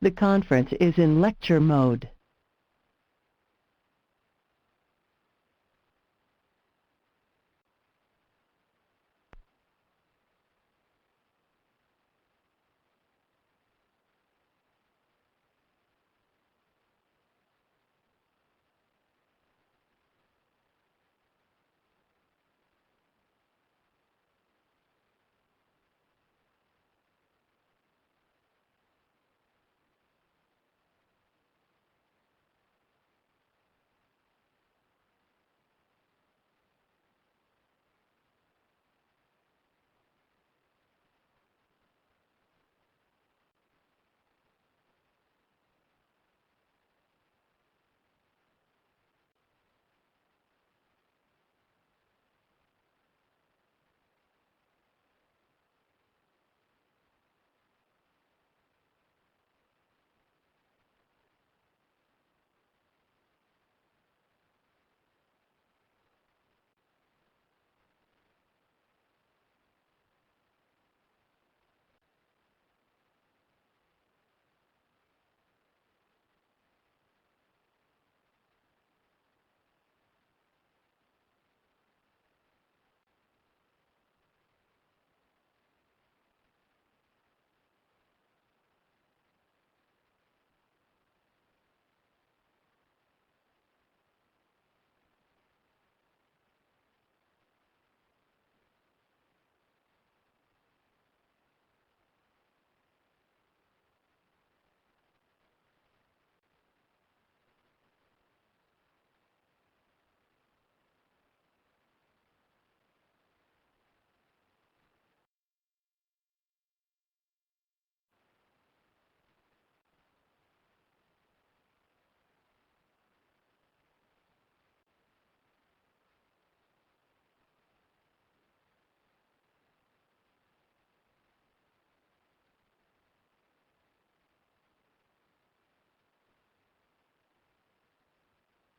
The conference is in lecture mode.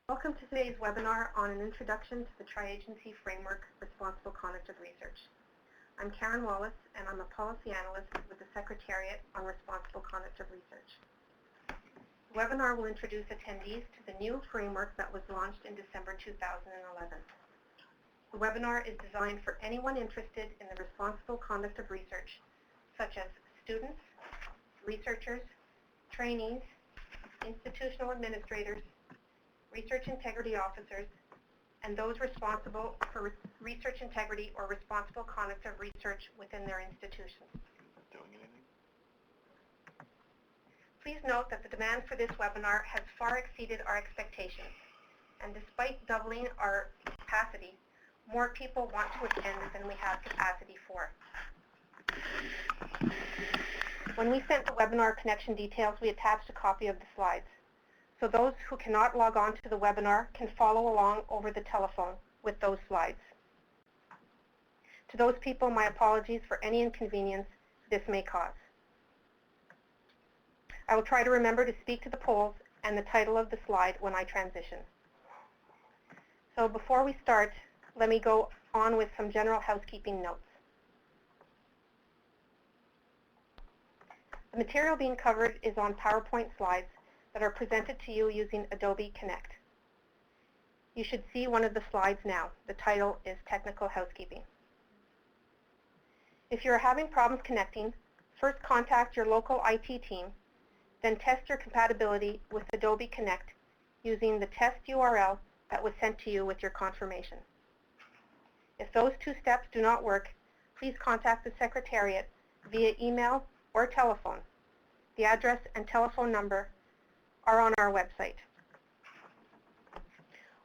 Welcome to today's webinar on an introduction to the Tri-Agency Framework Responsible Conduct of Research. I'm Karen Wallace, and I'm a policy analyst with the Secretariat on Responsible Conduct of Research. The webinar will introduce attendees to the new framework that was launched in December 2011. The webinar is designed for anyone interested in the responsible conduct of research, such as students, researchers, trainees, institutional administrators, research integrity officers, and those responsible for research integrity or responsible conduct of research within their institutions. Please note that the demand for this webinar has far exceeded our expectations, and despite doubling our capacity, more people want to attend than we have capacity for. When we sent the webinar connection details, we attached a copy of the slides, so those who cannot log on to the webinar can follow along over the telephone with those slides. To those people, my apologies for any inconvenience this may cause. I will try to remember to speak to the polls and the title of the slide when I transition. So before we start, let me go on with some general housekeeping notes. The material being covered is on PowerPoint slides that are presented to you using Adobe Connect. You should see one of the slides now. The title is Technical Housekeeping. If you're having problems connecting, first contact your local IT team, then test your compatibility with Adobe Connect using the test URL that was sent to you with your confirmation. If those two steps do not work, please contact the Secretariat via email or telephone. The address and telephone number are on our website.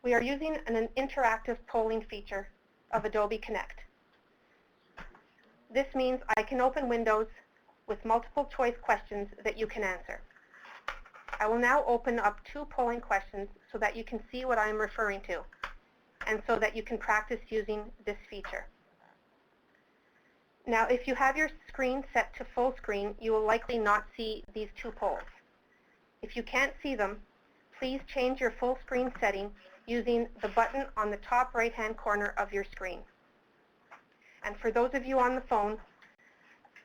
We are using an interactive polling feature of Adobe Connect. This means I can open windows with multiple choice questions that you can answer. I will now open up 2 polling questions so that you can see what I am referring to, and so that you can practice using this feature. Now, if you have your screen set to full screen, you will likely not see these 2 polls. If you can't see them, please change your full screen setting using the button on the top right-hand corner of your screen. And for those of you on the phone,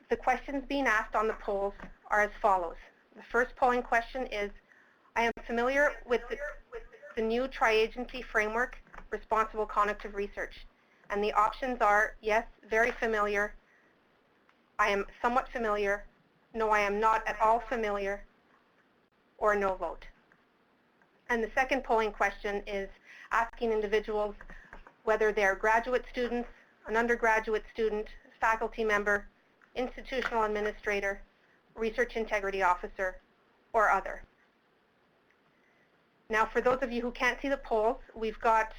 the questions being asked on the polls are as follows. The first polling question is, I am familiar with the new tri-agency framework, responsible conduct of research. And the options are, yes, very familiar, I am somewhat familiar, no, I am not at all familiar, or no vote. And the second polling question is asking individuals whether they're graduate students, an undergraduate student, faculty member, institutional administrator, research integrity officer, or other. Now, for those of you who can't see the polls, we've got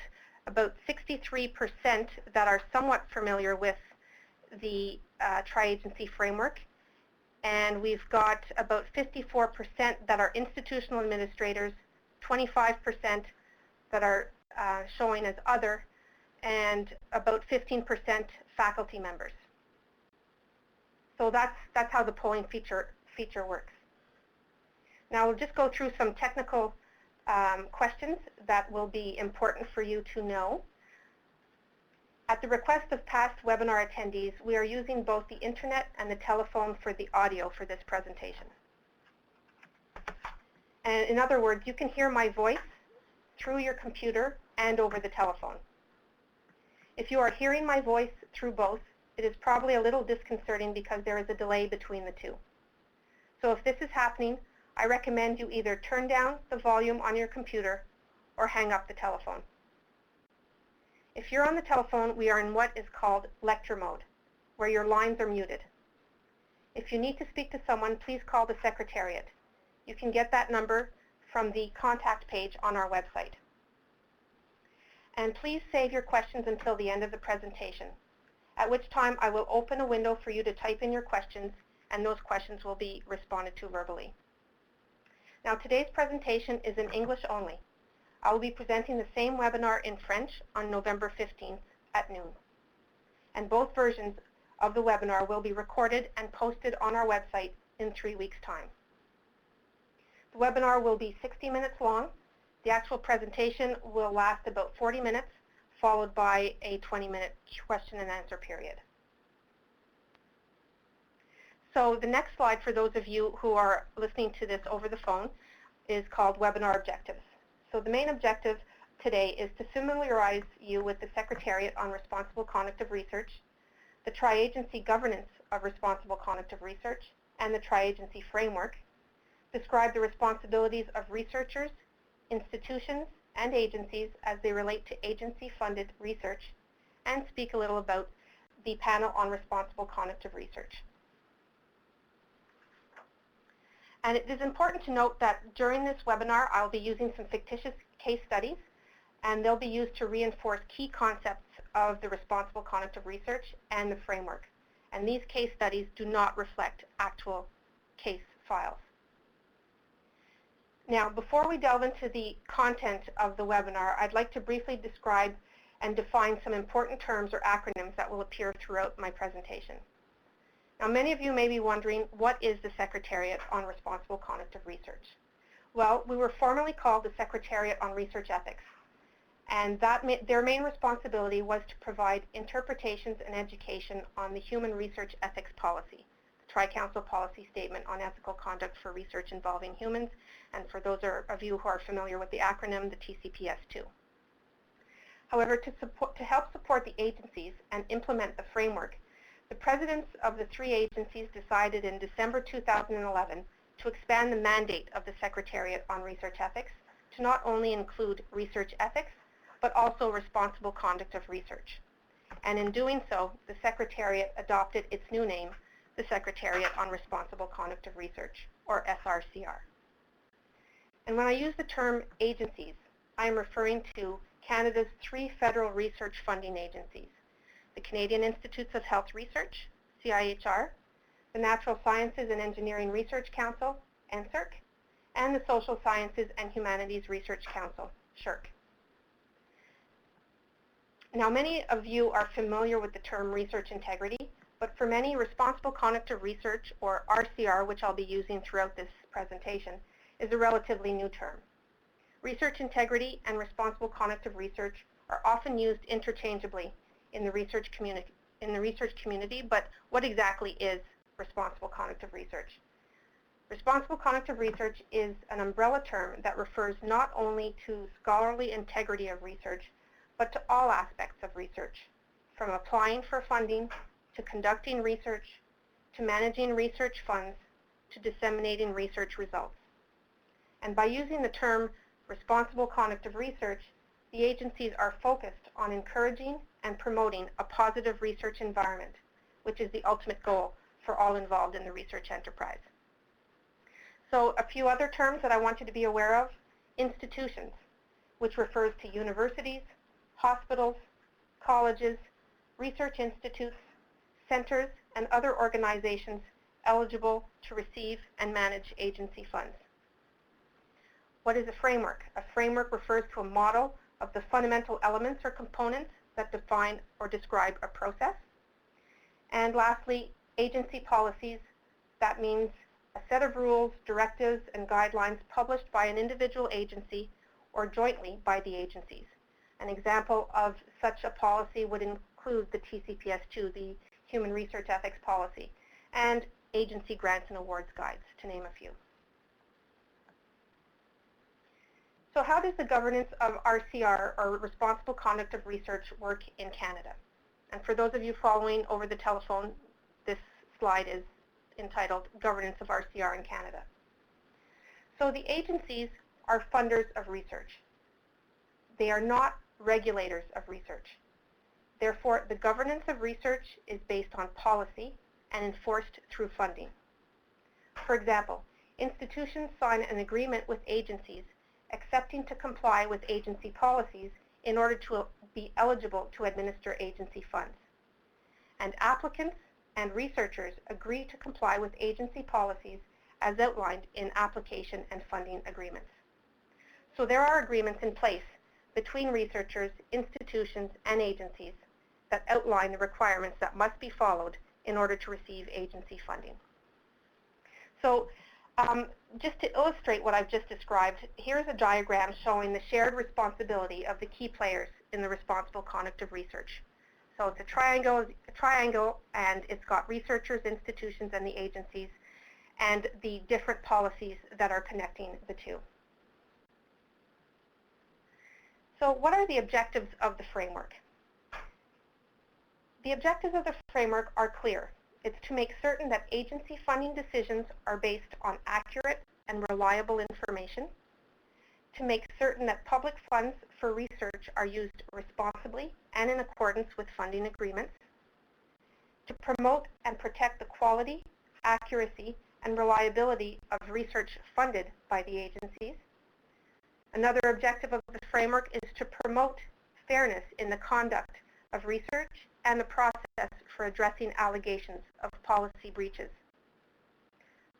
about 63% that are somewhat familiar with the tri-agency framework, and we've got about 54% that are institutional administrators, 25% that are showing as other, and about 15% faculty members. So that's how the polling feature works. Now we'll just go through some technical questions that will be important for you to know. At the request of past webinar attendees, we are using both the internet and the telephone for the audio for this presentation. And in other words, you can hear my voice through your computer and over the telephone. If you are hearing my voice through both, it is probably a little disconcerting because there is a delay between the two. So if this is happening, I recommend you either turn down the volume on your computer or hang up the telephone. If you're on the telephone, we are in what is called lecture mode, where your lines are muted. If you need to speak to someone, please call the Secretariat. You can get that number from the contact page on our website. And please save your questions until the end of the presentation, at which time I will open a window for you to type in your questions, and those questions will be responded to verbally. Now, today's presentation is in English only. I will be presenting the same webinar in French on November 15th at noon. And both versions of the webinar will be recorded and posted on our website in 3 weeks' time. The webinar will be 60 minutes long. The actual presentation will last about 40 minutes, followed by a 20-minute question and answer period. So the next slide, for those of you who are listening to this over the phone, is called Webinar Objectives. So the main objective today is to familiarize you with the Secretariat on Responsible Conduct of Research, the Tri-Agency Governance of Responsible Conduct of Research, and the Tri-Agency Framework, describe the responsibilities of researchers, institutions, and agencies as they relate to agency-funded research, and speak a little about the Panel on Responsible Conduct of Research. And it is important to note that during this webinar, I'll be using some fictitious case studies, and they'll be used to reinforce key concepts of the responsible conduct of research and the framework. And these case studies do not reflect actual case files. Now, before we delve into the content of the webinar, I'd like to briefly describe and define some important terms or acronyms that will appear throughout my presentation. Now, many of you may be wondering, what is the Secretariat on Responsible Conduct of Research? Well, we were formerly called the Secretariat on Research Ethics, and their main responsibility was to provide interpretations and education on the Human Research Ethics Policy, the Tri-Council Policy Statement on Ethical Conduct for Research Involving Humans, and for those of you who are familiar with the acronym, the TCPS2. However, to help support the agencies and implement the framework, the presidents of the three agencies decided in December 2011 to expand the mandate of the Secretariat on Research Ethics to not only include research ethics, but also responsible conduct of research. And in doing so, the Secretariat adopted its new name, the Secretariat on Responsible Conduct of Research, or SRCR. And when I use the term agencies, I am referring to Canada's three federal research funding agencies: the Canadian Institutes of Health Research, CIHR, the Natural Sciences and Engineering Research Council, NSERC, and the Social Sciences and Humanities Research Council, SSHRC. Now, many of you are familiar with the term research integrity, but for many, responsible conduct of research, or RCR, which I'll be using throughout this presentation, is a relatively new term. Research integrity and responsible conduct of research are often used interchangeably in the research community, but what exactly is responsible conduct of research? Responsible conduct of research is an umbrella term that refers not only to scholarly integrity of research, but to all aspects of research, from applying for funding, to conducting research, to managing research funds, to disseminating research results. And by using the term responsible conduct of research, the agencies are focused on encouraging and promoting a positive research environment, which is the ultimate goal for all involved in the research enterprise. So a few other terms that I want you to be aware of: institutions, which refers to universities, hospitals, colleges, research institutes, centers, and other organizations eligible to receive and manage agency funds. What is a framework? A framework refers to a model of the fundamental elements or components that define or describe a process. And lastly, agency policies. That means a set of rules, directives, and guidelines published by an individual agency or jointly by the agencies. An example of such a policy would include the TCPS2, the Human Research Ethics Policy, and agency grants and awards guides, to name a few. So how does the governance of RCR, or Responsible Conduct of Research, work in Canada? And for those of you following over the telephone, this slide is entitled Governance of RCR in Canada. So the agencies are funders of research. They are not regulators of research. Therefore, the governance of research is based on policy and enforced through funding. For example, institutions sign an agreement with agencies accepting to comply with agency policies in order to be eligible to administer agency funds. And applicants and researchers agree to comply with agency policies as outlined in application and funding agreements. So there are agreements in place between researchers, institutions, and agencies that outline the requirements that must be followed in order to receive agency funding. So just to illustrate what I've just described, here's a diagram showing the shared responsibility of the key players in the responsible conduct of research. So it's a triangle, and it's got researchers, institutions, and the agencies, and the different policies that are connecting the two. So what are the objectives of the framework? The objectives of the framework are clear. It's to make certain that agency funding decisions are based on accurate and reliable information, to make certain that public funds for research are used responsibly and in accordance with funding agreements, to promote and protect the quality, accuracy, and reliability of research funded by the agencies. Another objective of the framework is to promote fairness in the conduct of research and the process for addressing allegations of policy breaches.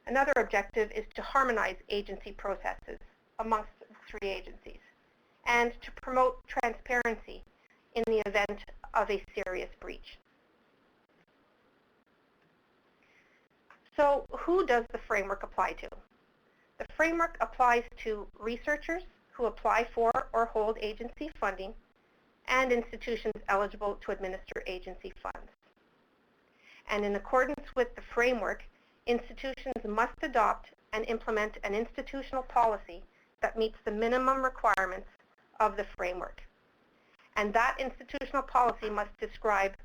Another objective is to harmonize agency processes amongst the three agencies and to promote transparency in the event of a serious breach. So who does the framework apply to? The framework applies to researchers who apply for or hold agency funding and institutions eligible to administer agency funds. And in accordance with the framework, institutions must adopt and implement an institutional policy that meets the minimum requirements of the framework. And that institutional policy must describe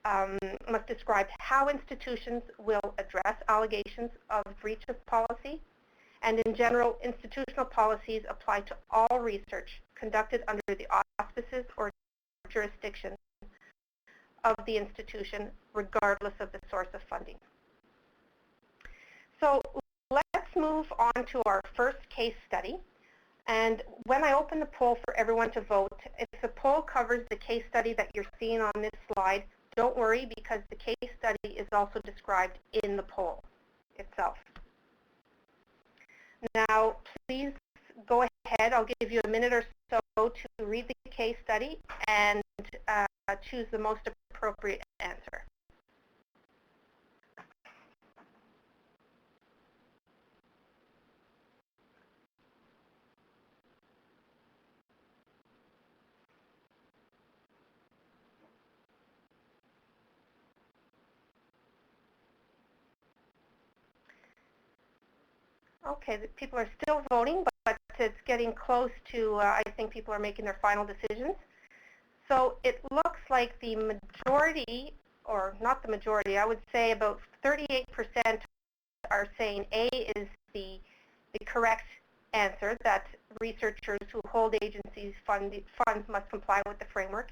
how institutions will address allegations of breach of policy. And in general, institutional policies apply to all research conducted under the auspices or jurisdiction of the institution, regardless of the source of funding. So let's move on to our first case study. And when I open the poll for everyone to vote, if the poll covers the case study that you're seeing on this slide, don't worry, because the case study is also described in the poll itself. Now, please go ahead. I'll give you a minute or so to read the case study and choose the most appropriate answer. Okay, the people are still voting, but it's getting close to, I think people are making their final decisions. So it looks like the majority, or not the majority, I would say about 38% are saying A is the correct answer, that researchers who hold agencies' funds must comply with the framework,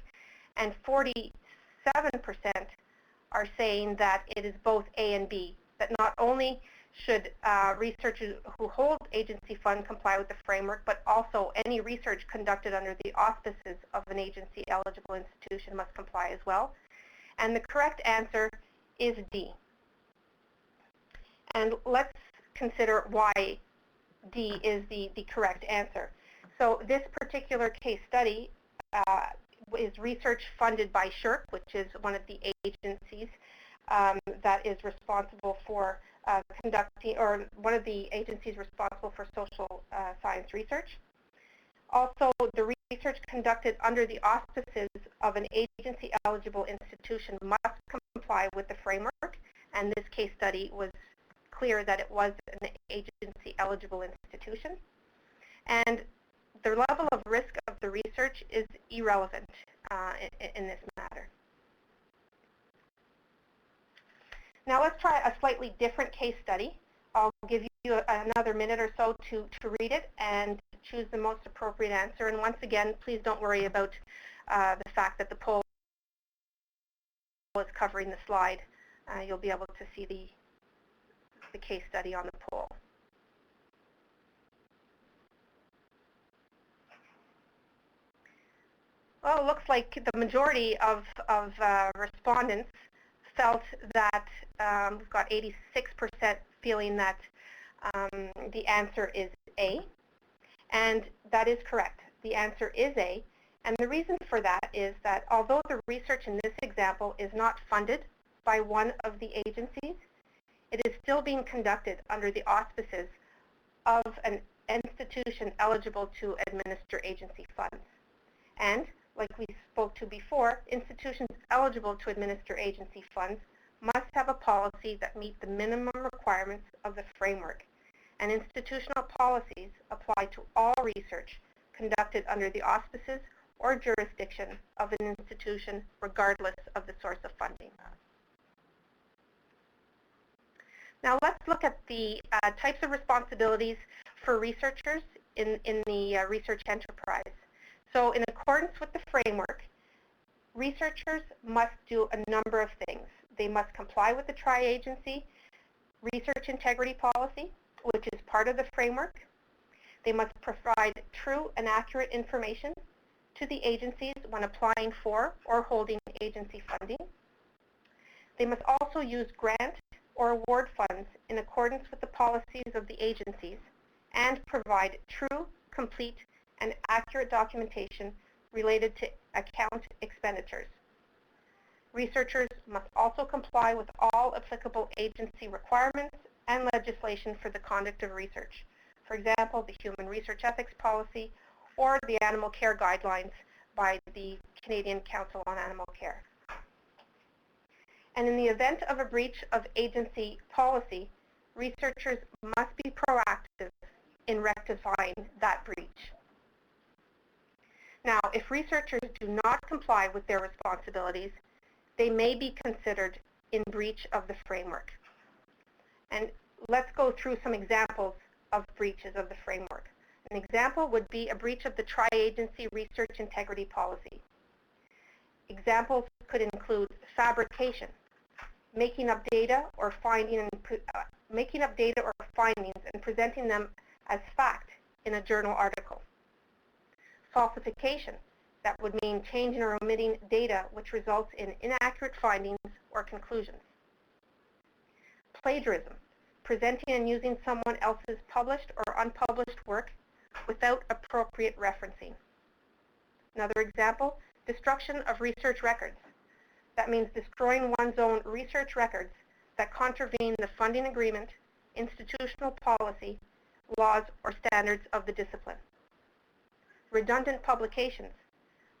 and 47% are saying that it is both A and B, that not only should researchers who hold agency fund comply with the framework, but also any research conducted under the auspices of an agency-eligible institution must comply as well. And the correct answer is D. And let's consider why D is the correct answer. So this particular case study is research funded by SSHRC, which is one of the agencies that is responsible for conducting, or one of the agencies responsible for social science research. Also, the research conducted under the auspices of an agency-eligible institution must comply with the framework, and this case study was clear that it was an agency-eligible institution. And the level of risk of the research is irrelevant in this matter. Now let's try a slightly different case study. I'll give you another minute or so to read it and choose the most appropriate answer. And once again, please don't worry about the fact that the poll is covering the slide. You'll be able to see the case study on the poll. Well, it looks like the majority of respondents felt that we've got 86% feeling that the answer is A, and that is correct. The answer is A, and the reason for that is that although the research in this example is not funded by one of the agencies, it is still being conducted under the auspices of an institution eligible to administer agency funds. And like we spoke to before, institutions eligible to administer agency funds must have a policy that meets the minimum requirements of the framework. And institutional policies apply to all research conducted under the auspices or jurisdiction of an institution, regardless of the source of funding. Now let's look at the types of responsibilities for researchers in the research enterprise. So in accordance with the framework, researchers must do a number of things. They must comply with the tri-agency research integrity policy, which is part of the framework. They must provide true and accurate information to the agencies when applying for or holding agency funding. They must also use grant or award funds in accordance with the policies of the agencies and provide true, complete, and accurate documentation related to account expenditures. Researchers must also comply with all applicable agency requirements and legislation for the conduct of research. For example, the Human Research Ethics Policy or the Animal Care Guidelines by the Canadian Council on Animal Care. And in the event of a breach of agency policy, researchers must be proactive in rectifying that breach. Now, if researchers do not comply with their responsibilities, they may be considered in breach of the framework. And let's go through some examples of breaches of the framework. An example would be a breach of the tri-agency research integrity policy. Examples could include fabrication, making up data or findings and presenting them as fact in a journal article. Falsification, that would mean changing or omitting data which results in inaccurate findings or conclusions. Plagiarism, presenting and using someone else's published or unpublished work without appropriate referencing. Another example, destruction of research records. That means destroying one's own research records that contravene the funding agreement, institutional policy, laws, or standards of the discipline. Redundant publications.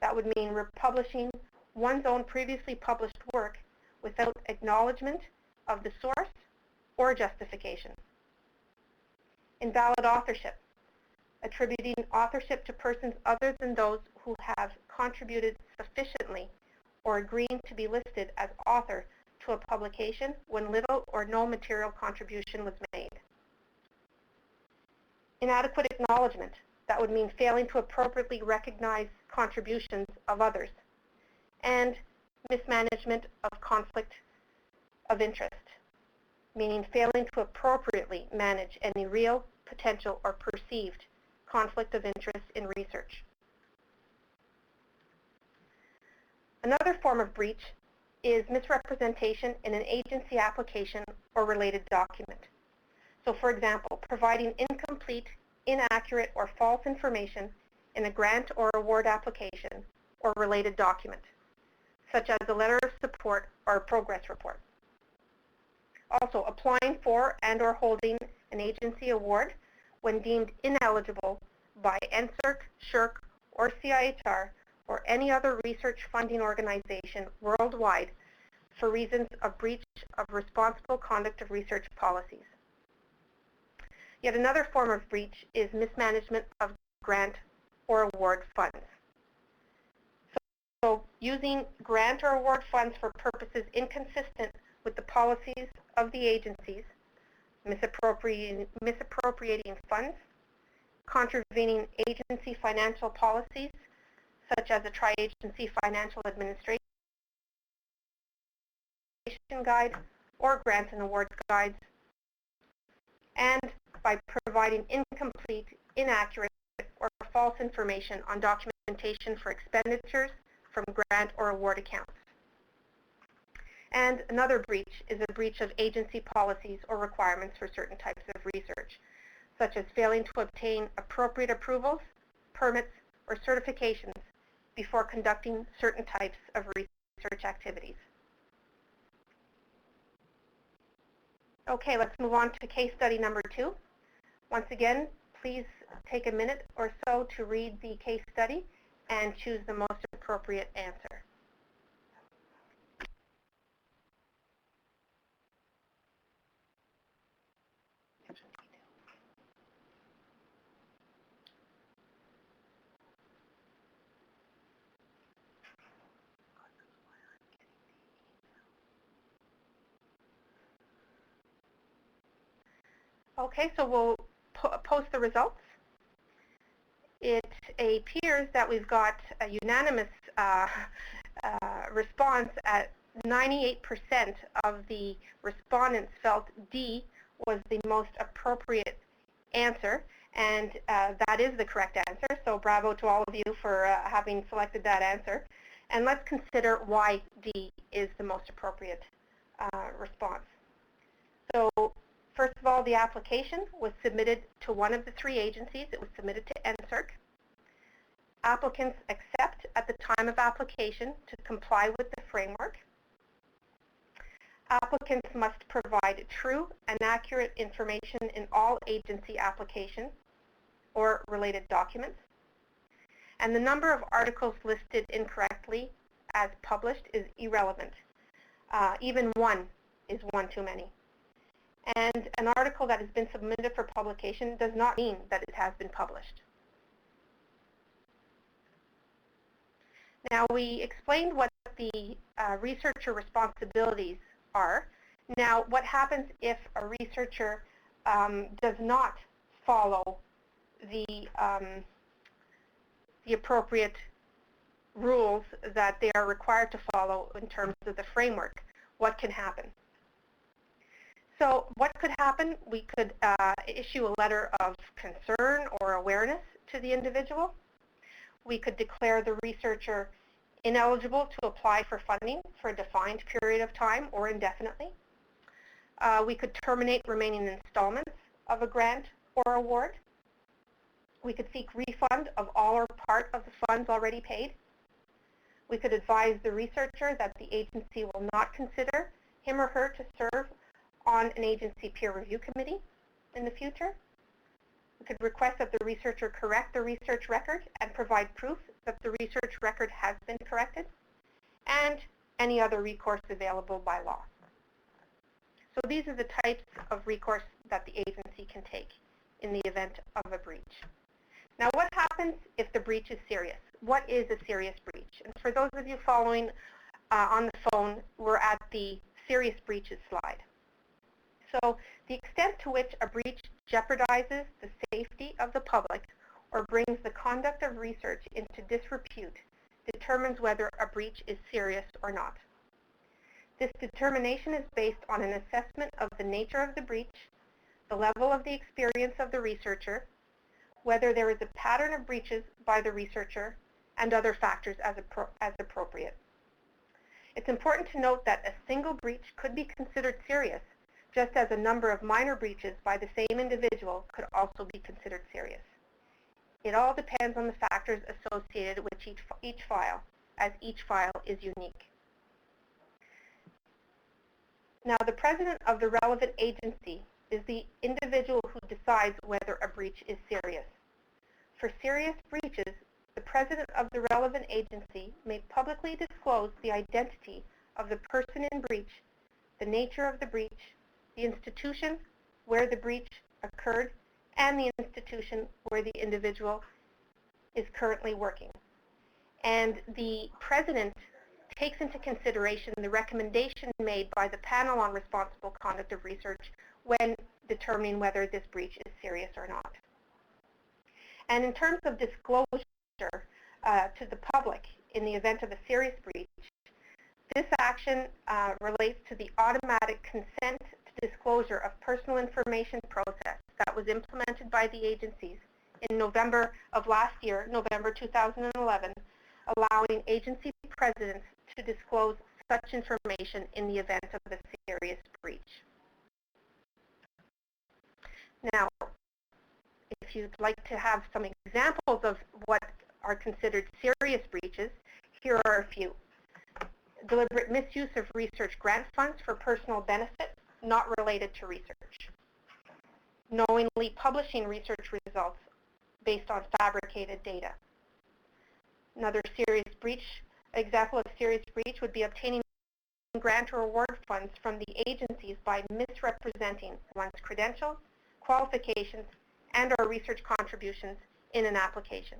That would mean republishing one's own previously published work without acknowledgement of the source or justification. Invalid authorship, attributing authorship to persons other than those who have contributed sufficiently or agreeing to be listed as author to a publication when little or no material contribution was made. Inadequate acknowledgement, that would mean failing to appropriately recognize contributions of others. And mismanagement of conflict of interest, meaning failing to appropriately manage any real, potential, or perceived conflict of interest in research. Another form of breach is misrepresentation in an agency application or related document. So for example, providing incomplete, inaccurate, or false information in a grant or award application or related document, such as a letter of support or a progress report. Also, applying for and/or holding an agency award when deemed ineligible by NSERC, SSHRC, or CIHR, or any other research funding organization worldwide for reasons of breach of responsible conduct of research policies. Yet another form of breach is mismanagement of grant or award funds. So using grant or award funds for purposes inconsistent with the policies of the agencies, misappropriating funds, contravening agency financial policies, such as a tri-agency financial administration guide or grant and award guides, and by providing incomplete, inaccurate, or false information on documentation for expenditures from grant or award accounts. And another breach is a breach of agency policies or requirements for certain types of research, such as failing to obtain appropriate approvals, permits, or certifications before conducting certain types of research activities. Okay, let's move on to case study number 2. Once again, please take a minute or so to read the case study and choose the most appropriate answer. Okay, so we'll post the results. It appears that we've got a unanimous response at 98% of the respondents felt D was the most appropriate answer, and that is the correct answer. So bravo to all of you for having selected that answer. And let's consider why D is the most appropriate response. So first of all, the application was submitted to one of the 3 agencies. It was submitted to NSERC. Applicants accept at the time of application to comply with the framework. Applicants must provide true and accurate information in all agency applications or related documents. And the number of articles listed incorrectly as published is irrelevant. Even one is one too many. And an article that has been submitted for publication does not mean that it has been published. Now, we explained what the researcher responsibilities are. Now, what happens if a researcher does not follow the appropriate rules that they are required to follow in terms of the framework? What can happen? So what could happen? We could issue a letter of concern or awareness to the individual. We could declare the researcher ineligible to apply for funding for a defined period of time or indefinitely. We could terminate remaining installments of a grant or award. We could seek refund of all or part of the funds already paid. We could advise the researcher that the agency will not consider him or her to serve on an agency peer review committee in the future. We could request that the researcher correct the research record and provide proof that the research record has been corrected, and any other recourse available by law. So these are the types of recourse that the agency can take in the event of a breach. Now, what happens if the breach is serious? What is a serious breach? And for those of you following on the phone, we're at the serious breaches slide. So the extent to which a breach jeopardizes the safety of the public or brings the conduct of research into disrepute determines whether a breach is serious or not. This determination is based on an assessment of the nature of the breach, the level of the experience of the researcher, whether there is a pattern of breaches by the researcher, and other factors as appropriate. It's important to note that a single breach could be considered serious, just as a number of minor breaches by the same individual could also be considered serious. It all depends on the factors associated with each file, as each file is unique. Now, the president of the relevant agency is the individual who decides whether a breach is serious. For serious breaches, the president of the relevant agency may publicly disclose the identity of the person in breach, the nature of the breach, the institution where the breach occurred, and the institution where the individual is currently working. And the president takes into consideration the recommendation made by the panel on responsible conduct of research when determining whether this breach is serious or not. And in terms of disclosure to the public in the event of a serious breach, this action relates to the automatic consent to disclosure of personal information process that was implemented by the agencies in November of last year, November 2011, allowing agency presidents to disclose such information in the event of a serious breach. Now, if you'd like to have some examples of what are considered serious breaches, here are a few. Deliberate misuse of research grant funds for personal benefit not related to research. Knowingly publishing research results based on fabricated data. Another serious breach, example of serious breach would be obtaining grant or award funds from the agencies by misrepresenting one's credentials, qualifications, and or research contributions in an application.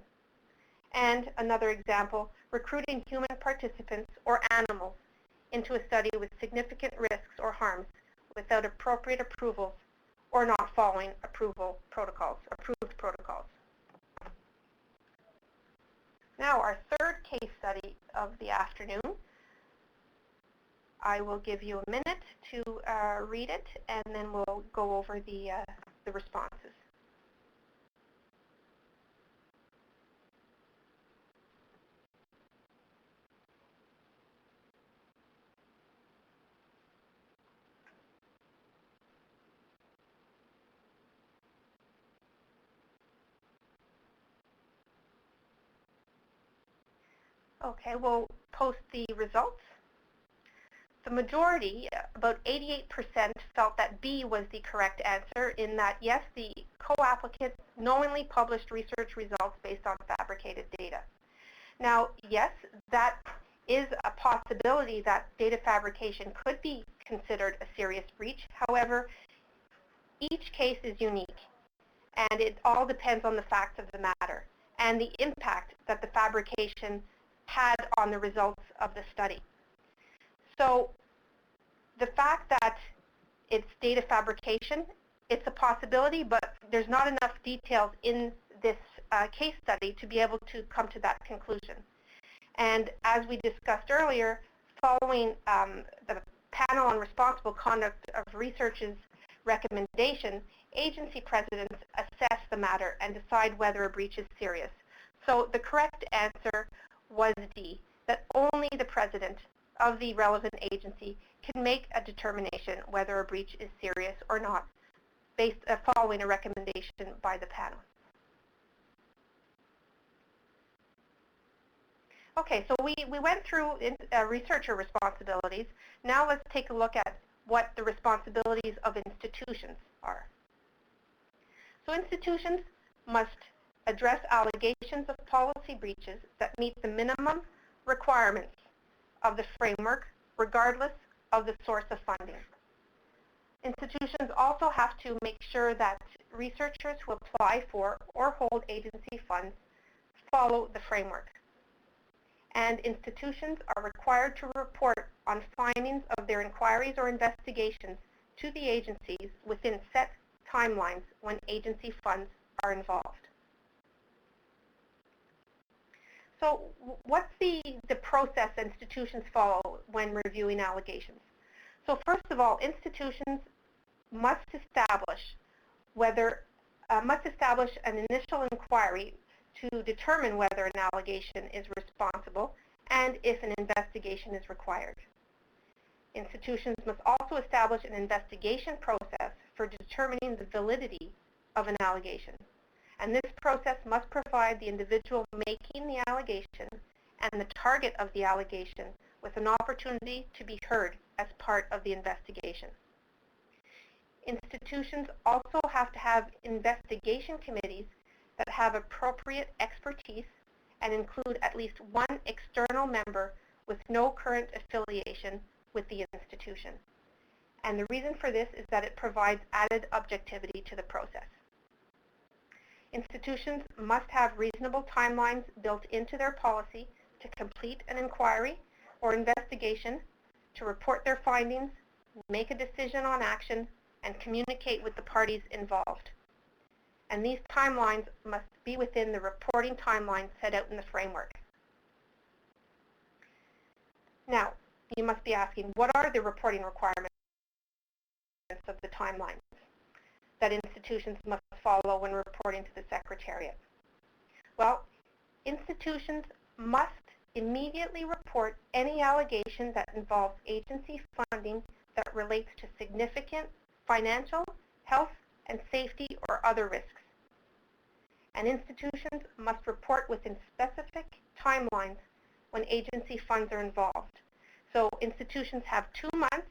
And another example, recruiting human participants or animals into a study with significant risks or harms without appropriate approvals or not following approved protocols. Now, our third case study of the afternoon. I will give you a minute to read it, and then we'll go over the responses. Okay, we'll post the results. The majority, about 88%, felt that B was the correct answer in that, yes, the co-applicant knowingly published research results based on fabricated data. Now, yes, that is a possibility that data fabrication could be considered a serious breach. However, each case is unique, and it all depends on the facts of the matter and the impact that the fabrication had on the results of the study. So the fact that it's data fabrication, it's a possibility, but there's not enough details in this case study to be able to come to that conclusion. And as we discussed earlier, following the panel on responsible conduct of research's recommendation, agency presidents assess the matter and decide whether a breach is serious. So the correct answer was D, that only the president of the relevant agency can make a determination whether a breach is serious or not, based following a recommendation by the panel. Okay, so we went through researcher responsibilities. Now let's take a look at what the responsibilities of institutions are. So institutions must address allegations of policy breaches that meet the minimum requirements of the framework, regardless of the source of funding. Institutions also have to make sure that researchers who apply for or hold agency funds follow the framework. And institutions are required to report on findings of their inquiries or investigations to the agencies within set timelines when agency funds are involved. So what's the process institutions follow when reviewing allegations? So first of all, institutions must establish an initial inquiry to determine whether an allegation is responsible and if an investigation is required. Institutions must also establish an investigation process for determining the validity of an allegation. And this process must provide the individual making the allegation and the target of the allegation with an opportunity to be heard as part of the investigation. Institutions also have to have investigation committees that have appropriate expertise and include at least one external member with no current affiliation with the institution. And the reason for this is that it provides added objectivity to the process. Institutions must have reasonable timelines built into their policy to complete an inquiry or investigation, to report their findings, make a decision on action, and communicate with the parties involved. And these timelines must be within the reporting timeline set out in the framework. Now, you must be asking, what are the reporting requirements of the timelines that institutions must follow when reporting to the Secretariat? Well, institutions must immediately report any allegation that involves agency funding that relates to significant financial, health, and safety or other risks. And institutions must report within specific timelines when agency funds are involved. So institutions have 2 months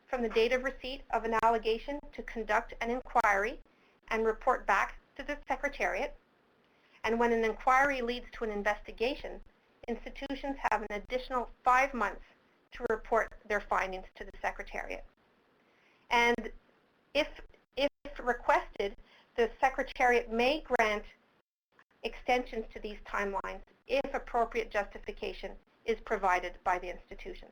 from the date of receipt of an allegation to conduct an inquiry and report back to the Secretariat. And when an inquiry leads to an investigation, institutions have an additional 5 months to report their findings to the Secretariat. And if requested, the Secretariat may grant extensions to these timelines if appropriate justification is provided by the institutions.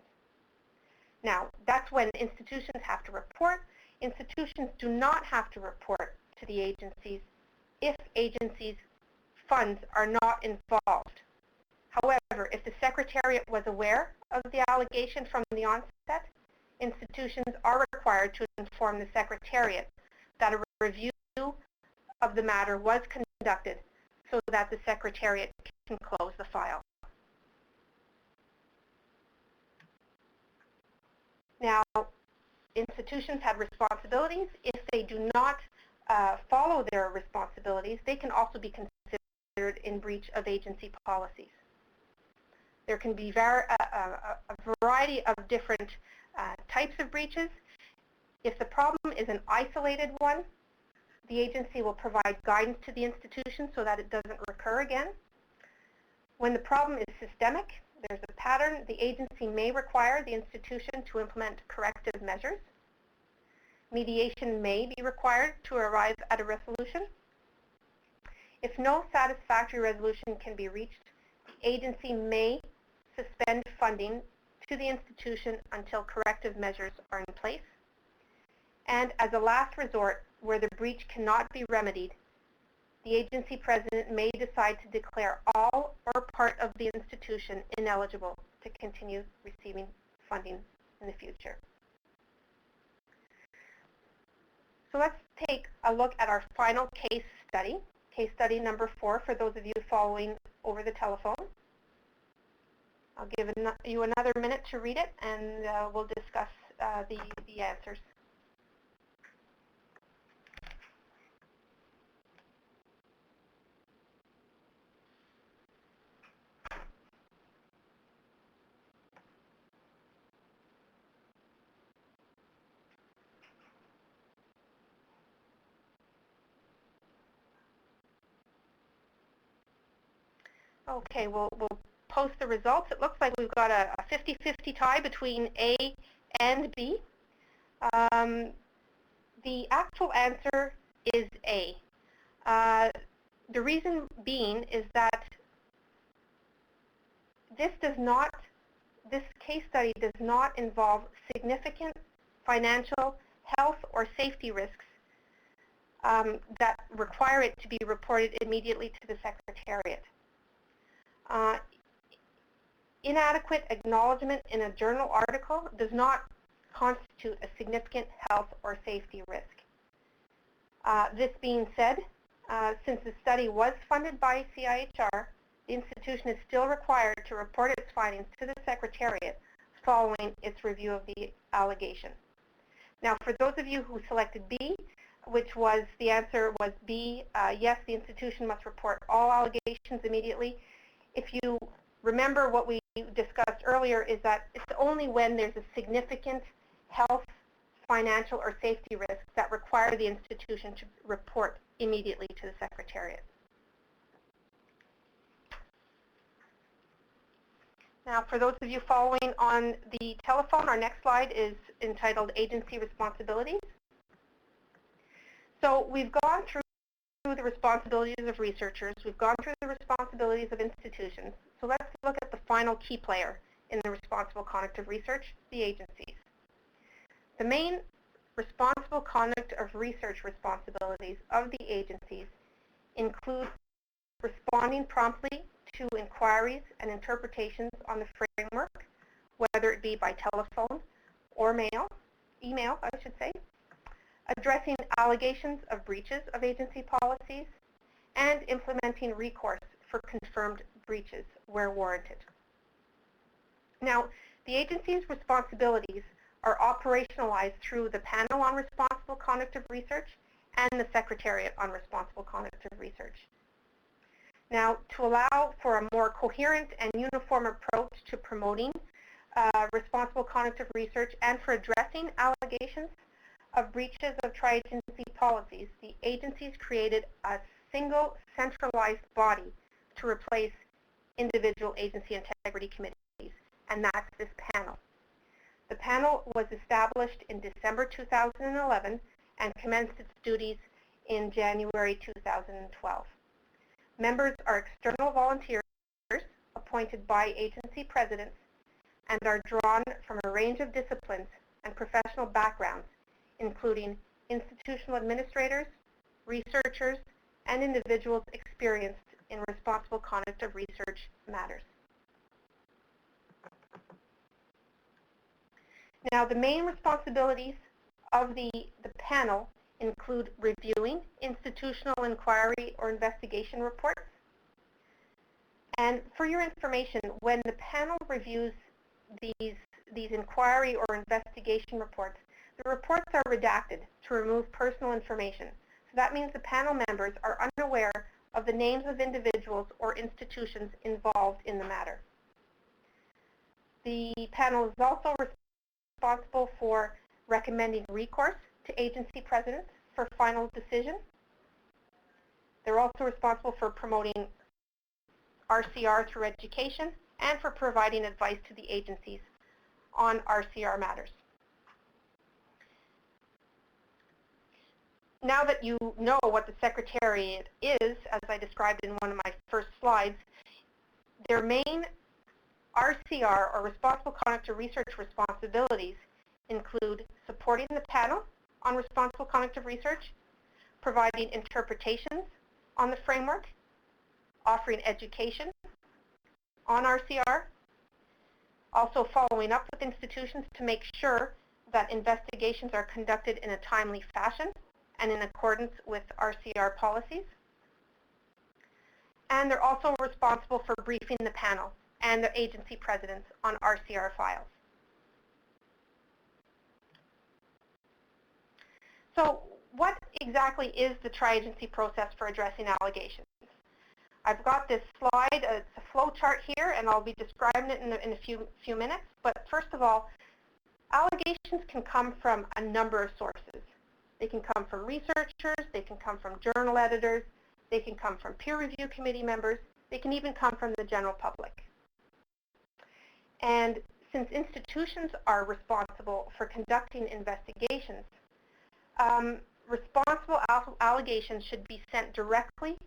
Now, that's when institutions have to report. Institutions do not have to report to the agencies if agencies' funds are not involved. However, if the Secretariat was aware of the allegation from the onset, institutions are required to inform the Secretariat that a review of the matter was conducted so that the Secretariat can close the file. Now, institutions have responsibilities. If they do not follow their responsibilities, they can also be considered in breach of agency policies. There can be a variety of different types of breaches. If the problem is an isolated one, the agency will provide guidance to the institution so that it doesn't recur again. When the problem is systemic, there's a pattern, the agency may require the institution to implement corrective measures. Mediation may be required to arrive at a resolution. If no satisfactory resolution can be reached, the agency may suspend funding to the institution until corrective measures are in place. And as a last resort, where the breach cannot be remedied, the agency president may decide to declare all or part of the institution ineligible to continue receiving funding in the future. So let's take a look at our final case study number 4 for those of you following over the telephone. I'll give you another minute to read it, and we'll discuss the answers. Okay, we'll post the results. It looks like we've got a 50-50 tie between A and B. The actual answer is A. The reason being is that this case study does not involve significant financial, health, or safety risks that require it to be reported immediately to the Secretariat. Inadequate acknowledgement in a journal article does not constitute a significant health or safety risk. This being said, since the study was funded by CIHR, the institution is still required to report its findings to the Secretariat following its review of the allegation. Now, for those of you who selected B, which was, the answer was B, yes, the institution must report all allegations immediately. If you remember what we discussed earlier, is that it's only when there's a significant health, financial, or safety risk that require the institution to report immediately to the Secretariat. Now, for those of you following on the telephone, our next slide is entitled Agency Responsibilities. So we've gone through the responsibilities of researchers. We've gone through the responsibilities of institutions. So let's look at the final key player in the responsible conduct of research, the agencies. The main responsible conduct of research responsibilities of the agencies include responding promptly to inquiries and interpretations on the framework, whether it be by telephone or email, I should say, addressing allegations of breaches of agency policies, and implementing recourse for confirmed breaches where warranted. Now, the agency's responsibilities are operationalized through the Panel on Responsible Conduct of Research and the Secretariat on Responsible Conduct of Research. Now, to allow for a more coherent and uniform approach to promoting responsible conduct of research and for addressing allegations of breaches of tri-agency policies, the agencies created a single centralized body to replace individual agency integrity committees, and that's this panel. The panel was established in December 2011 and commenced its duties in January 2012. Members are external volunteers appointed by agency presidents and are drawn from a range of disciplines and professional backgrounds, including institutional administrators, researchers, and individuals experienced in responsible conduct of research matters. Now, the main responsibilities of the panel include reviewing institutional inquiry or investigation reports. And for your information, when the panel reviews these inquiry or investigation reports, the reports are redacted to remove personal information. So that means the panel members are unaware of the names of individuals or institutions involved in the matter. The panel is also responsible for recommending recourse to agency presidents for final decision. They're also responsible for promoting RCR through education and for providing advice to the agencies on RCR matters. Now that you know what the Secretariat is, as I described in one of my first slides, their main RCR, or Responsible Conduct of Research responsibilities, include supporting the panel on responsible conduct of research, providing interpretations on the framework, offering education on RCR, also following up with institutions to make sure that investigations are conducted in a timely fashion and in accordance with RCR policies. And they're also responsible for briefing the panel and the agency presidents on RCR files. So what exactly is the tri-agency process for addressing allegations? I've got this slide, it's a flow chart here, and I'll be describing it in a few minutes. But first of all, allegations can come from a number of sources. They can come from researchers, they can come from journal editors, they can come from peer review committee members, they can even come from the general public. And since institutions are responsible for conducting investigations, responsible allegations should be sent directly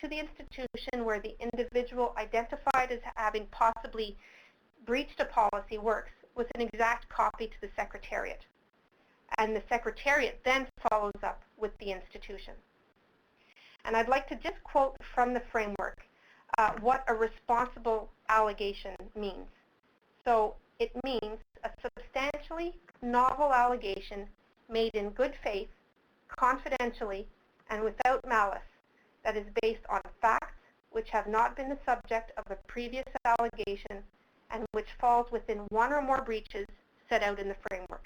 to the institution where the individual identified as having possibly breached a policy works with an exact copy to the Secretariat. And the Secretariat then follows up with the institution. And I'd like to just quote from the framework what a responsible allegation means. So it means a substantially novel allegation made in good faith, confidentially, and without malice that is based on facts which have not been the subject of a previous allegation and which falls within one or more breaches set out in the framework.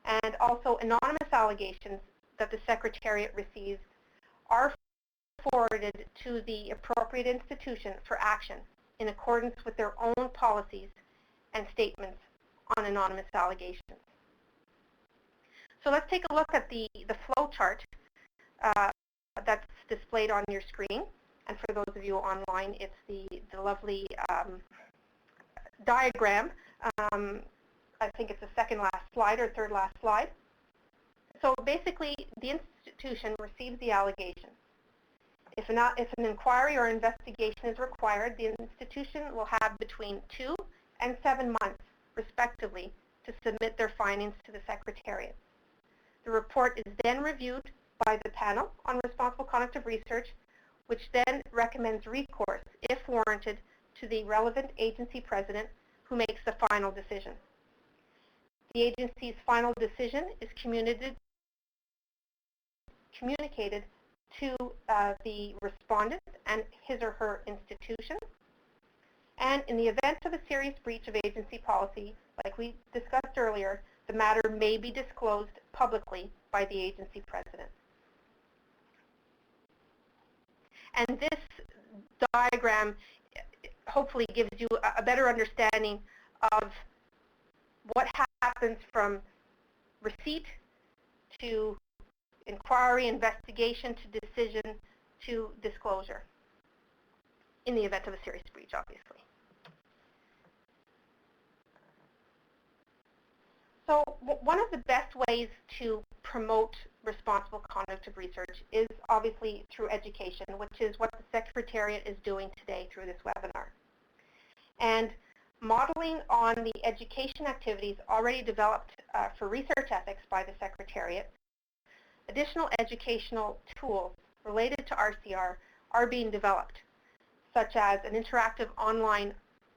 And also anonymous allegations that the Secretariat receives are forwarded to the appropriate institution for action in accordance with their own policies and statements on anonymous allegations. So let's take a look at the flow chart that's displayed on your screen. And for those of you online, it's the lovely diagram. I think it's the second last slide or third last slide. So basically, the institution receives the allegation. If an inquiry or investigation is required, the institution will have between 2 and 7 months, respectively, to submit their findings to the Secretariat. The report is then reviewed by the panel on responsible conduct of research, which then recommends recourse, if warranted, to the relevant agency president who makes the final decision. The agency's final decision is communicated to the respondent and his or her institution. And in the event of a serious breach of agency policy, like we discussed earlier, the matter may be disclosed publicly by the agency president. And this diagram hopefully gives you a better understanding of what happens from receipt to inquiry, investigation, to decision, to disclosure in the event of a serious breach, obviously. So one of the best ways to promote responsible conduct of research is obviously through education, which is what the Secretariat is doing today through this webinar. And modeling on the education activities already developed for research ethics by the Secretariat, additional educational tools related to RCR are being developed, such as an interactive online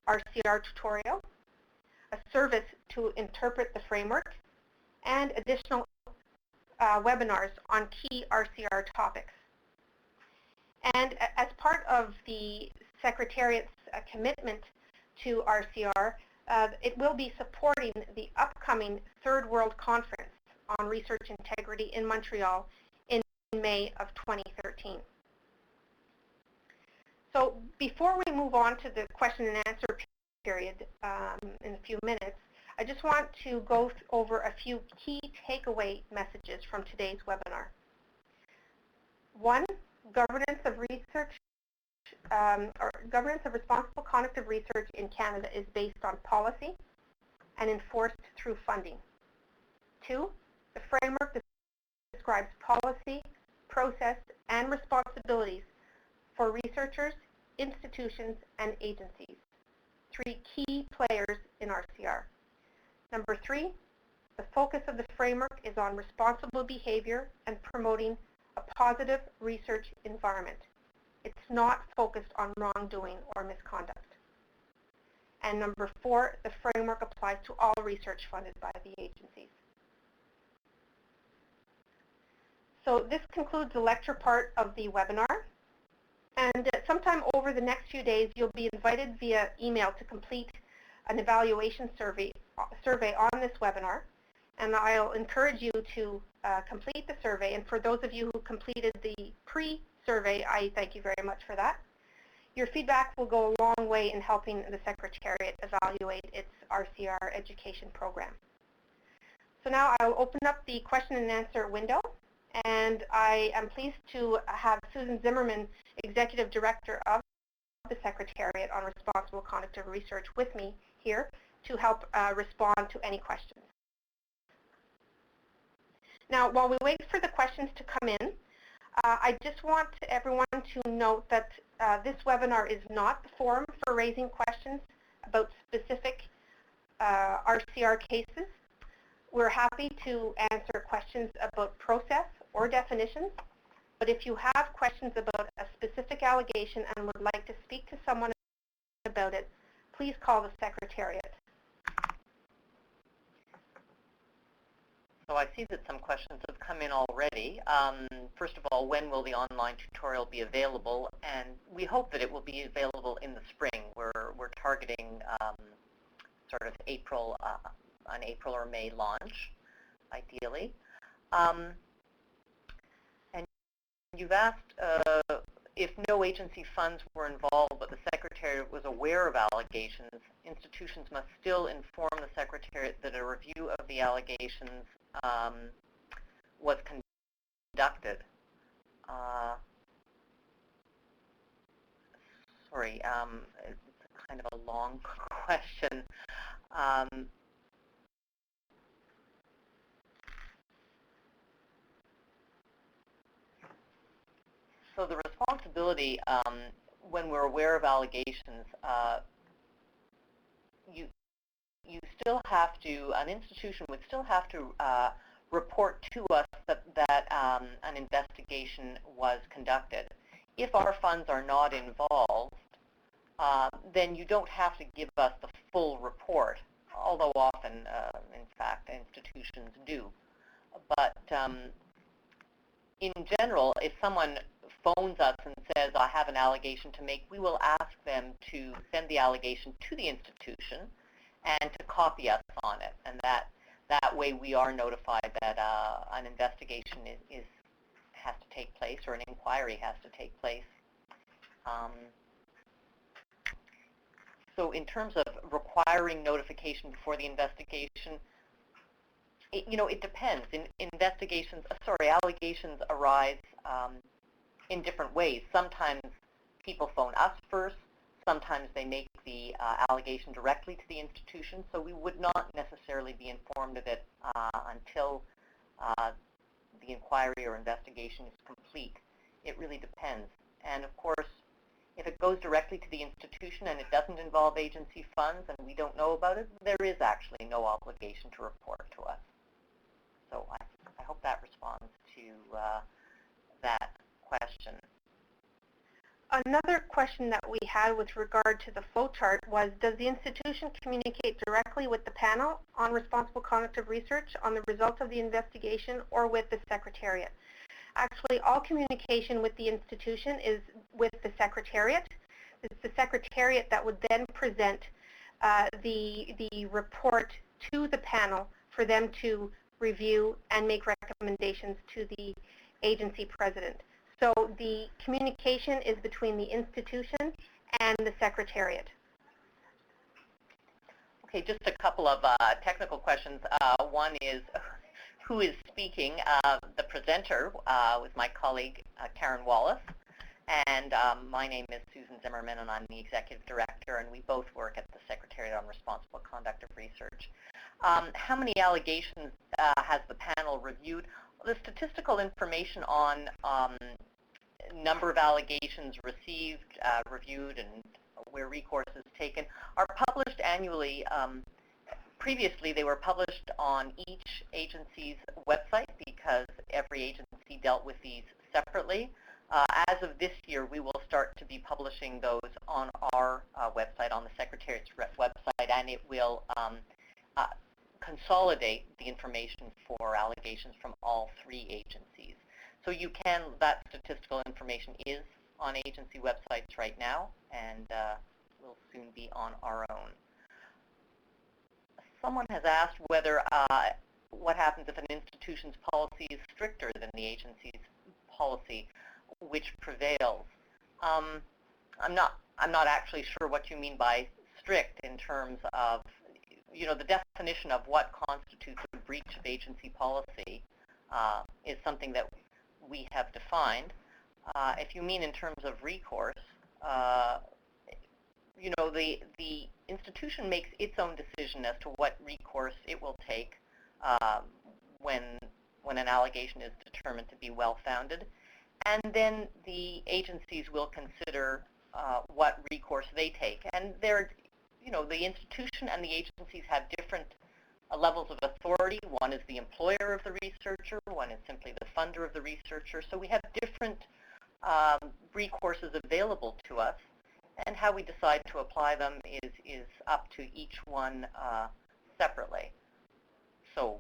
RCR tutorial, a service to interpret the framework, and additional webinars on key RCR topics. And as part of the Secretariat's commitment to RCR, it will be supporting the upcoming Third World Conference on Research Integrity in Montreal in May of 2013. So before we move on to the question and answer period in a few minutes, I just want to go over a few key takeaway messages from today's webinar. One, governance of research, or governance of responsible conduct of research in Canada is based on policy and enforced through funding. Two, the framework describes policy, process, and responsibilities for researchers, institutions, and agencies. Three key players in RCR. Number three, the focus of the framework is on responsible behavior and promoting a positive research environment. It's not focused on wrongdoing or misconduct. And number four, the framework applies to all research funded by the agencies. So this concludes the lecture part of the webinar. And sometime over the next few days, you'll be invited via email to complete an evaluation survey on this webinar. And I'll encourage you to complete the survey. And for those of you who completed the pre-survey, I thank you very much for that. Your feedback will go a long way in helping the Secretariat evaluate its RCR education program. So now I'll open up the question and answer window. And I am pleased to have Susan Zimmerman, Executive Director of the Secretariat on Responsible Conduct of Research, with me here to help respond to any questions. Now, while we wait for the questions to come in, I just want everyone to note that this webinar is not the forum for raising questions about specific RCR cases. We're happy to answer questions about process or definitions, but if you have questions about a specific allegation and would like to speak to someone about it, please call the Secretariat. So I see that some questions have come in already. First of all, when will the online tutorial be available? And we hope that it will be available in the spring. We're targeting sort of April, an April or May launch, ideally. And you've asked if no agency funds were involved, but the Secretariat was aware of allegations, institutions must still inform the Secretariat that a review of the allegations was conducted. Sorry, it's kind of a long question. So the responsibility, when we're aware of allegations, you still have to, an institution would still have to report to us that an investigation was conducted. If our funds are not involved, then you don't have to give us the full report, although often, in fact, institutions do. But in general, if someone phones us and says, I have an allegation to make, we will ask them to send the allegation to the institution and to copy us on it. And that way we are notified that an investigation has to take place, or an inquiry has to take place. So in terms of requiring notification before the investigation, it depends. Allegations arise in different ways. Sometimes people phone us first. Sometimes they make the allegation directly to the institution, so we would not necessarily be informed of it until the inquiry or investigation is complete. It really depends. And of course, if it goes directly to the institution and it doesn't involve agency funds and we don't know about it, there is actually no obligation to report to us. So I hope that responds to that question. Another question that we had with regard to the flowchart was, does the institution communicate directly with the panel on responsible conduct of research on the results of the investigation or with the Secretariat? Actually, all communication with the institution is with the Secretariat. It's the Secretariat that would then present the report to the panel for them to review and make recommendations to the agency president. So the communication is between the institution and the Secretariat. Okay, just a couple of technical questions. One is, who is speaking? The presenter was my colleague, Karen Wallace, and my name is Susan Zimmerman, and I'm the Executive Director, and we both work at the Secretariat on Responsible Conduct of Research. How many allegations has the panel reviewed? The statistical information on number of allegations received, reviewed, and where recourse is taken are published annually. Previously, they were published on each agency's website because every agency dealt with these separately. As of this year, we will start to be publishing those on our website, on the Secretariat's website, and it will consolidate the information for allegations from all three agencies. So that statistical information is on agency websites right now, and will soon be on our own. Someone has asked whether what happens if an institution's policy is stricter than the agency's policy, which prevails. I'm not actually sure what you mean by strict in terms of, the definition of what constitutes a breach of agency policy is something that we have defined. If you mean in terms of recourse, the institution makes its own decision as to what recourse it will take when when an allegation is determined to be well-founded. And then the agencies will consider what recourse they take. And they're, the institution and the agencies have different levels of authority. One is the employer of the researcher, one is simply the funder of the researcher. So we have different recourses available to us, and how we decide to apply them is up to each one separately. So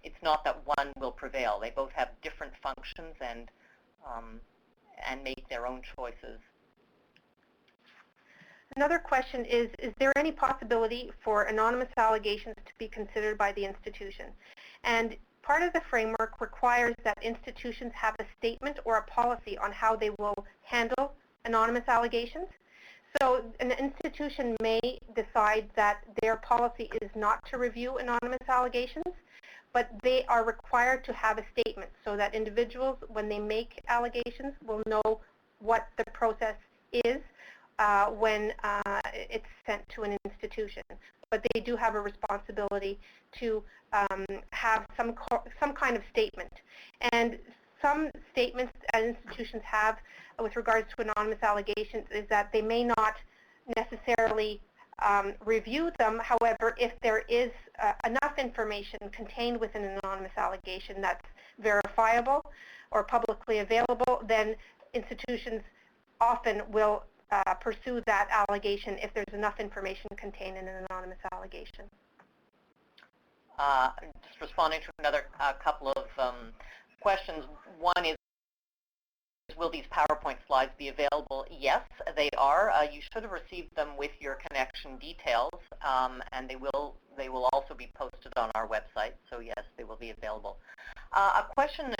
it's not that one will prevail. They both have different functions and make their own choices. Another question is there any possibility for anonymous allegations to be considered by the institution? And part of the framework requires that institutions have a statement or a policy on how they will handle anonymous allegations. So an institution may decide that their policy is not to review anonymous allegations, but they are required to have a statement so that individuals, when they make allegations, will know what the process is when it's sent to an institution. But they do have a responsibility to have some kind of statement. And some statements that institutions have with regards to anonymous allegations is that they may not necessarily review them. However, if there is enough information contained within an anonymous allegation that's verifiable or publicly available, then institutions often will pursue that allegation if there's enough information contained in an anonymous allegation. Just responding to another couple of questions. One is, will these PowerPoint slides be available? Yes, they are. You should have received them with your connection details, and they will also be posted on our website. So yes, they will be available. A question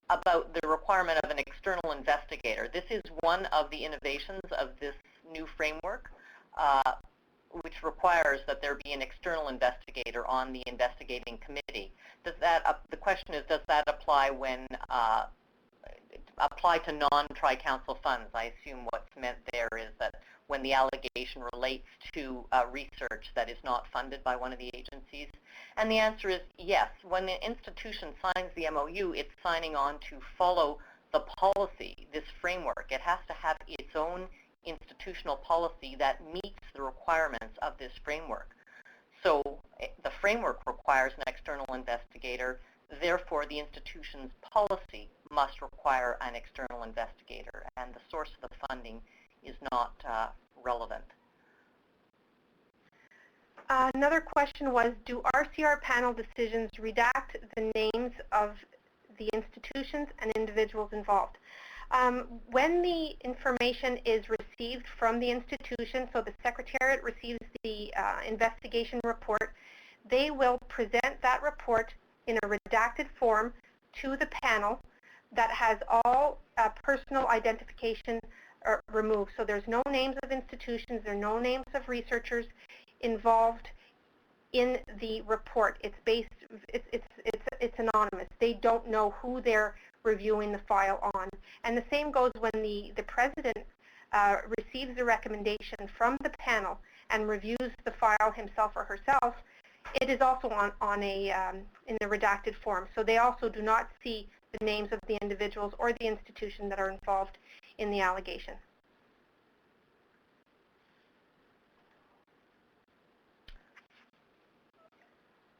about the requirement of an external investigator. This is one of the innovations of this new framework, which requires that there be an external investigator on the investigating committee. Does that? The question is, does that apply when apply to non-tri-council funds? I assume what's meant there is that when the allegation relates to research that is not funded by one of the agencies. And the answer is yes. When the institution signs the MOU, it's signing on to follow the policy, this framework. It has to have its own institutional policy that meets the requirements of this framework. So the framework requires an external investigator. Therefore, the institution's policy must require an external investigator, and the source of the funding is not relevant. Another question was, do RCR panel decisions redact the names of the institutions and individuals involved? When the information is received from the institution, so the Secretariat receives the investigation report, they will present that report in a redacted form to the panel that has all personal identification removed. So there's no names of institutions, there are no names of researchers involved in the report. It's anonymous. They don't know who they're reviewing the file on. And the same goes when the president receives a recommendation from the panel and reviews the file himself or herself. It is also in a redacted form. So they also do not see the names of the individuals or the institution that are involved in the allegation.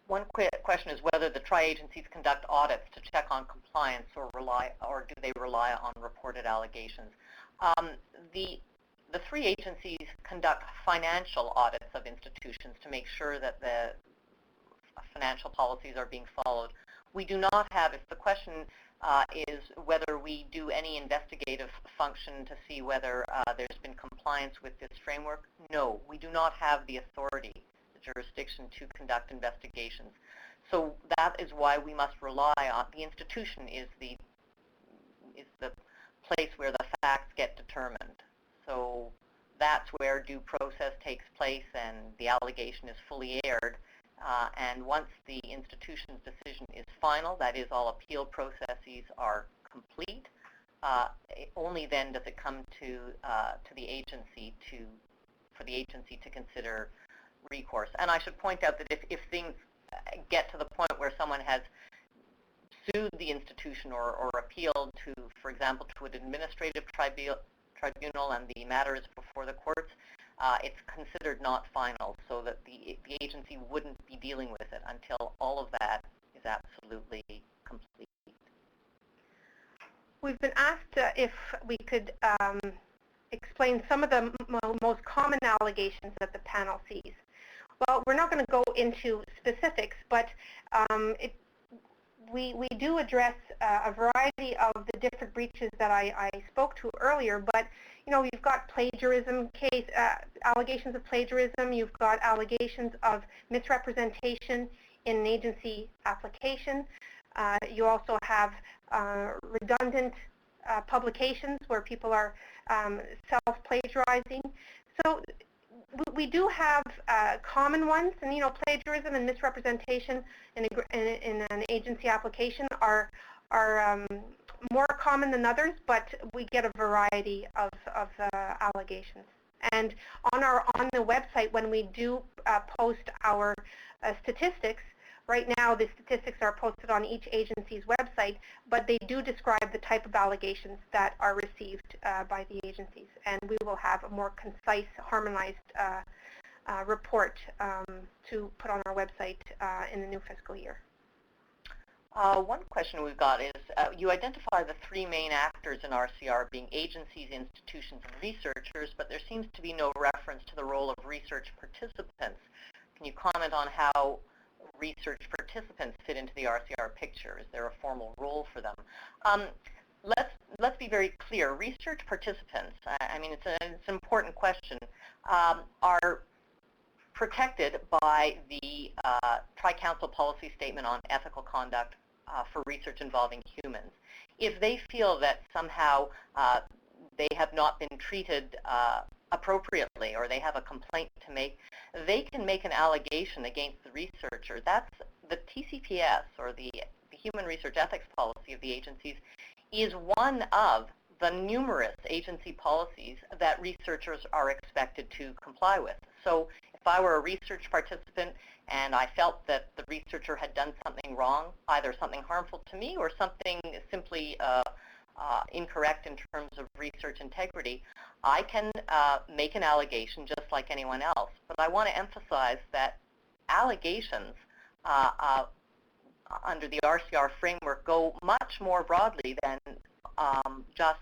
One question is whether the tri-agencies conduct audits to check on compliance or do they rely on reported allegations. The three agencies conduct financial audits of institutions to make sure that the financial policies are being followed. We do not have, if the question is whether we do any investigative function to see whether there's been compliance with this framework, no, we do not have the authority, the jurisdiction to conduct investigations. So that is why we must rely on, the institution is the place where the facts get determined. So that's where due process takes place and the allegation is fully aired. And once the institution's decision is final, that is, all appeal processes are complete, only then does it come to the agency for the agency to consider recourse. And I should point out that if things get to the point where someone has sued the institution or appealed to, for example, to an administrative tribunal and the matter is before the courts, it's considered not final, so that the agency wouldn't be dealing with it until all of that is absolutely complete. We've been asked if we could explain some of the most common allegations that the panel sees. Well, we're not going to go into specifics, but we do address a variety of the different breaches that I spoke to earlier, but you've got plagiarism allegations of plagiarism, you've got allegations of misrepresentation in an agency application. You also have redundant publications where people are self-plagiarizing. So we do have common ones, and plagiarism and misrepresentation in an agency application are more common than others, but we get a variety of allegations. And on the website, when we do post our statistics, right now the statistics are posted on each agency's website, but they do describe the type of allegations that are received by the agencies. And we will have a more concise, harmonized report to put on our website in the new fiscal year. One question we've got is, you identify the three main actors in RCR being agencies, institutions, and researchers, but there seems to be no reference to the role of research participants. Can you comment on how research participants fit into the RCR picture? Is there a formal role for them? Let's be very clear. Research participants, I mean, it's an important question, are protected by the Tri-Council Policy Statement on Ethical Conduct for Research Involving Humans. If they feel that somehow they have not been treated appropriately, or they have a complaint to make, they can make an allegation against the researcher. That's the TCPS, or the Human Research Ethics Policy of the agencies, is one of the numerous agency policies that researchers are expected to comply with. So if I were a research participant and I felt that the researcher had done something wrong, either something harmful to me or something simply incorrect in terms of research integrity, I can make an allegation just like anyone else. But I want to emphasize that allegations under the RCR framework go much more broadly than just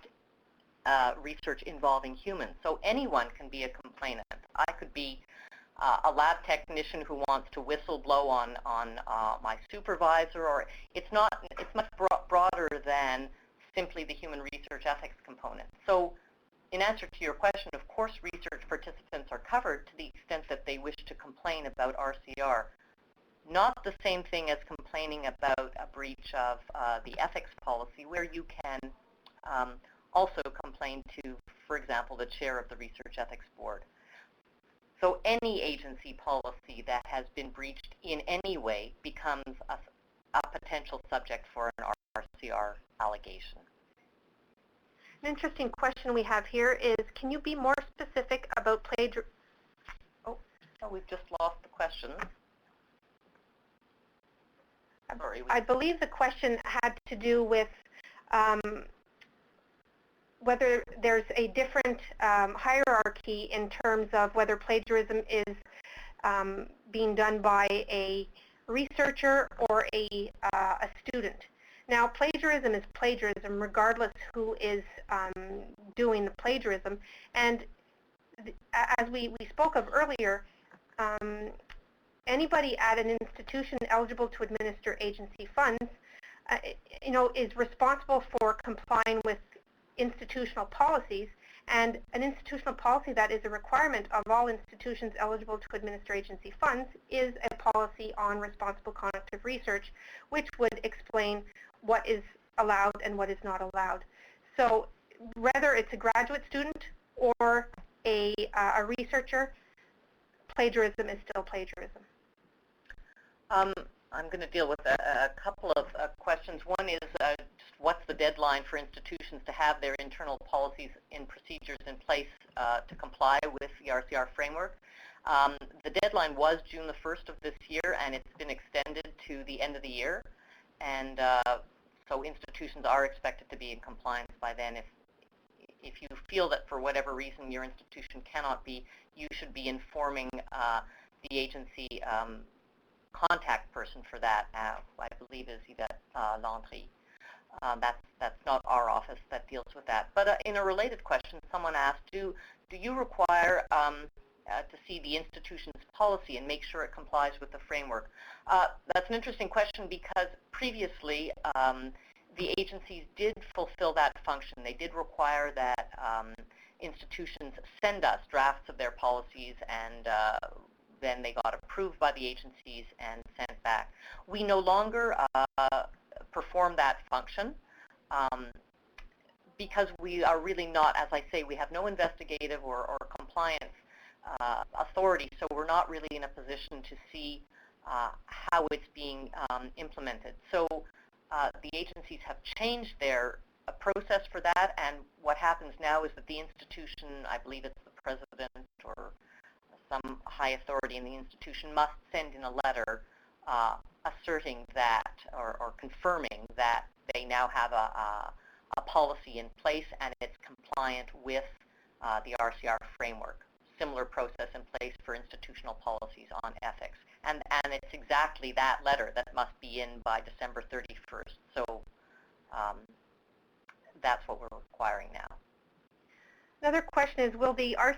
research involving humans. So anyone can be a complainant. I could be a lab technician who wants to whistle-blow on my supervisor, or it's much broader than simply the human research ethics component. So in answer to your question, of course research participants are covered to the extent that they wish to complain about RCR. Not the same thing as complaining about a breach of the ethics policy, where you can also complain to, for example, the chair of the Research Ethics Board. So any agency policy that has been breached in any way becomes a potential subject for an RCR allegation. An interesting question we have here is, can you be more specific about plagiarism? Oh, we've just lost the question. Sorry. I believe the question had to do with whether there's a different hierarchy in terms of whether plagiarism is being done by a researcher or a student. Now, plagiarism is plagiarism regardless who is doing the plagiarism. And as we spoke of earlier, anybody at an institution eligible to administer agency funds is responsible for complying with institutional policies, and an institutional policy that is a requirement of all institutions eligible to administer agency funds is a policy on responsible conduct of research, which would explain what is allowed and what is not allowed. So whether it's a graduate student or a researcher, plagiarism is still plagiarism. I'm going to deal with a couple of questions. One is just what's the deadline for institutions to have their internal policies and procedures in place to comply with the RCR framework? The deadline was June the 1st of this year, and it's been extended to the end of the year. And so institutions are expected to be in compliance by then. If you feel that for whatever reason your institution cannot be, you should be informing the agency contact person for that, I believe is Yvette Landry. That's not our office that deals with that. But in a related question, someone asked, do you require to see the institution's policy and make sure it complies with the framework? That's an interesting question because previously the agencies did fulfill that function. They did require that institutions send us drafts of their policies, and then they got approved by the agencies and sent back. We no longer perform that function because we are really not, as I say, we have no investigative or compliance authority, so we're not really in a position to see how it's being implemented. So the agencies have changed their process for that, and what happens now is that the institution, I believe it's the president or some high authority in the institution, must send in a letter asserting that or confirming that they now have a policy in place and it's compliant with the RCR framework. Similar process in place for institutional policies on ethics. And it's exactly that letter that must be in by December 31st. So that's what we're requiring now. Another question is, will the RCR